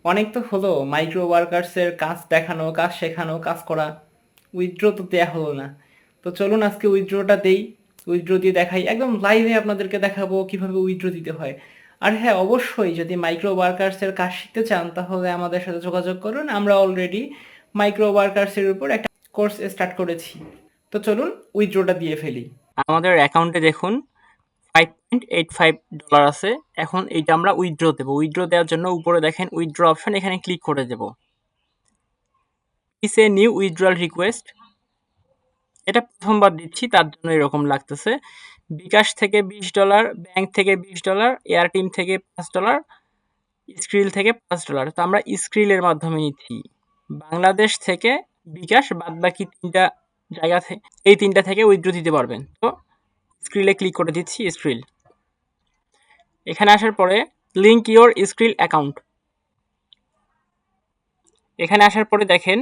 অনেক তো হলো মাইক্রো ওয়ার্কার্সের কাজ দেখানো, কাজ শেখানো, কাজ করা, উইথড্র তো দেয়া হলো না। তো চলুন আজকে উইথড্রটা দেই, উইথড্র দিয়ে দেখাই, একদম লাইভে আপনাদেরকে দেখাবো কিভাবে উইথড্র দিতে হয়। আর হ্যাঁ, অবশ্যই যদি মাইক্রো ওয়ার্কার্সের কাজ শিখতে চান তাহলে আমাদের সাথে যোগাযোগ করুন, আমরা অলরেডি মাইক্রো ওয়ার্কার্সের উপর একটা কোর্স স্টার্ট করেছি। তো চলুন উইথড্রটা দিয়ে ফেলি। আমাদের অ্যাকাউন্টে দেখুন $5.85 আছে। এখন এইটা আমরা উইথড্র দেবো। উইথড্র দেওয়ার জন্য উপরে দেখেন উইথড্র অপশন, এখানে ক্লিক করে দেব। ইস এ নিউ উইথড্রয়াল রিকোয়েস্ট, এটা প্রথমবার দিচ্ছি তার জন্য এরকম লাগতেছে। বিকাশ থেকে $20, ব্যাংক থেকে $20, এয়ারটিম থেকে $5, স্ক্রিল থেকে $5। তো আমরা স্ক্রিলের মাধ্যমে নিচ্ছি। বাংলাদেশ থেকে বিকাশ, বাদ বাকি তিনটা জায়গা থেকে, এই তিনটা থেকে উইথড্র দিতে পারবেন। তো স্ক্রিলে ক্লিক করে দিচ্ছি, স্ক্রিল। এখানে আসার পরে লিঙ্ক ইওর স্ক্রিল অ্যাকাউন্ট, এখানে আসার পরে দেখেন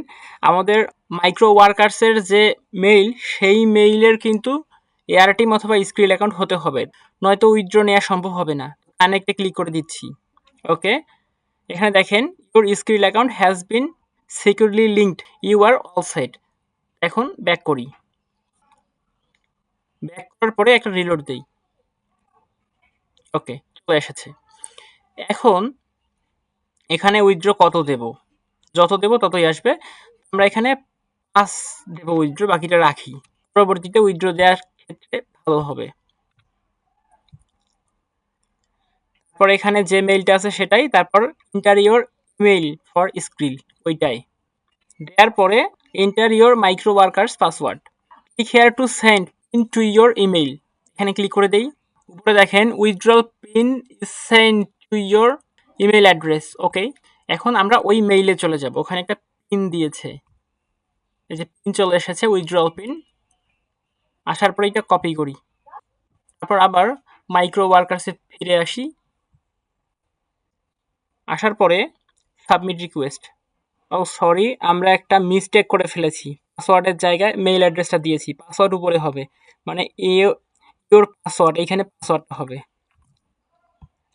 আমাদের মাইক্রো ওয়ার্কার্সের যে মেইল, সেই মেইলের কিন্তু এয়ারটিম অথবা স্ক্রিল অ্যাকাউন্ট হতে হবে, নয়তো উইথড্র নেওয়া সম্ভব হবে না। কানেক্টে ক্লিক করে দিচ্ছি। ওকে, এখানে দেখেন your Skrill account has been securely linked, you are all set. এখন ব্যাক করি, ব্যাক করার পরে একটা রিলোড দেই। ওকে, চলে এসেছে। এখন এখানে উইথড্র কত দেব, যত দেব ততই আসবে। আমরা এখানে 5 দেব উইথড্র, বাকিটা রাখি, পরবর্তীতে উইথড্র দেওয়ার ক্ষেত্রে ভালো হবে। তারপর এখানে যে মেইলটা আছে সেটাই, তারপর enter your email for Skrill, ওইটাই দেওয়ার পরে enter your micro workers password, click here to send pin to your email, এখানে ক্লিক করে দেই। উপরে দেখেন withdrawal pin is send to your email address. Okay, এখন আমরা ওই মেইলে চলে যাব, ওখানে একটা পিন দিয়েছে, এই যে পিন চলে এসেছে, উইথড্রল পিন। আসার পরে এটা কপি করি, তারপর আবার মাইক্রো ওয়ার্কার্সে ফিরে আসি। আসার পরে সাবমিট রিকোয়েস্ট। ও সরি, আমরা একটা মিস্টেক করে ফেলেছি, পাসওয়ার্ডের জায়গায় মেইল অ্যাড্রেসটা দিয়েছি, পাসওয়ার্ড উপরে হবে, মানে ইওর পাসওয়ার্ড, এইখানে পাসওয়ার্ডটা হবে,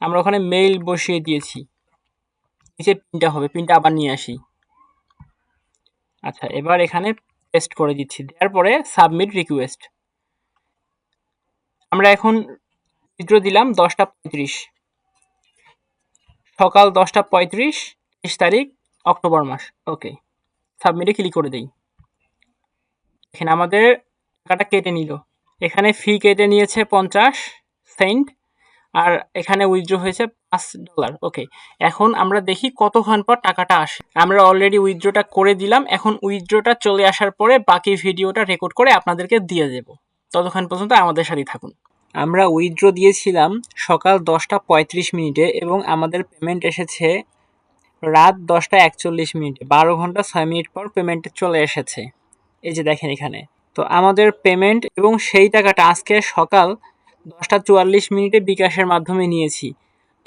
আমরা ওখানে মেইল বসিয়ে দিয়েছি, নিচে পিনটা হবে, পিনটা আবার নিয়ে আসি। আচ্ছা, এবার এখানে পেস্ট করে দিচ্ছি, দেওয়ার পরে সাবমিট রিকোয়েস্ট। আমরা এখন উইথড্র দিলাম 10:35, সকাল 10:35, 30 তারিখ, অক্টোবর মাস। ওকে, সাবমিটে ক্লিক করে দেই। এখানে আমাদের টাকাটা কেটে নিল, এখানে ফি কেটে নিয়েছে 50 সেন্ট, আর এখানে উইথড্র হয়েছে $5। ওকে, এখন আমরা দেখি কতক্ষণ পর টাকাটা আসে। আমরা অলরেডি উইথড্রটা করে দিলাম, এখন উইথড্রটা চলে আসার পরে বাকি ভিডিওটা রেকর্ড করে আপনাদেরকে দিয়ে দেব, ততক্ষণ পর্যন্ত আমাদের সাথেই থাকুন। আমরা উইথড্র দিয়েছিলাম সকাল 10:35 এবং আমাদের পেমেন্ট এসেছে রাত 10:41, 12 ঘন্টা 6 মিনিট পর পেমেন্ট চলে এসেছে। এই যে দেখেন এখানে, তো আমাদের পেমেন্ট এবং সেই টাকাটা আজকে সকাল 10:44 বিকাশের মাধ্যমে নিয়েছি।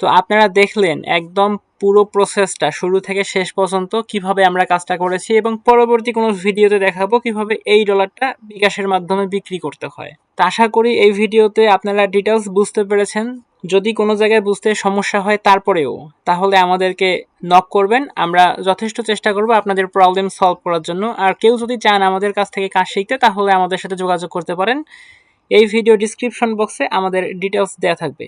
তো আপনারা দেখলেন একদম পুরো প্রসেসটা শুরু থেকে শেষ পর্যন্ত কিভাবে আমরা কাজটা করেছি, এবং পরবর্তী কোনো ভিডিওতে দেখাবো কিভাবে এই ডলারটা বিকাশের মাধ্যমে বিক্রি করতে হয়। তো আশা করি এই ভিডিওতে আপনারা ডিটেলস বুঝতে পেরেছেন। যদি কোনো জায়গায় বুঝতে সমস্যা হয় তারপরেও, তাহলে আমাদেরকে নক করবেন, আমরা যথেষ্ট চেষ্টা করব আপনাদের প্রবলেম সলভ করার জন্য। আর কেউ যদি চান আমাদের কাছ থেকে কাজ শিখতে, তাহলে আমাদের সাথে যোগাযোগ করতে পারেন। এই ভিডিও ডিসক্রিপশন বক্সে আমাদের ডিটেলস দেওয়া থাকবে।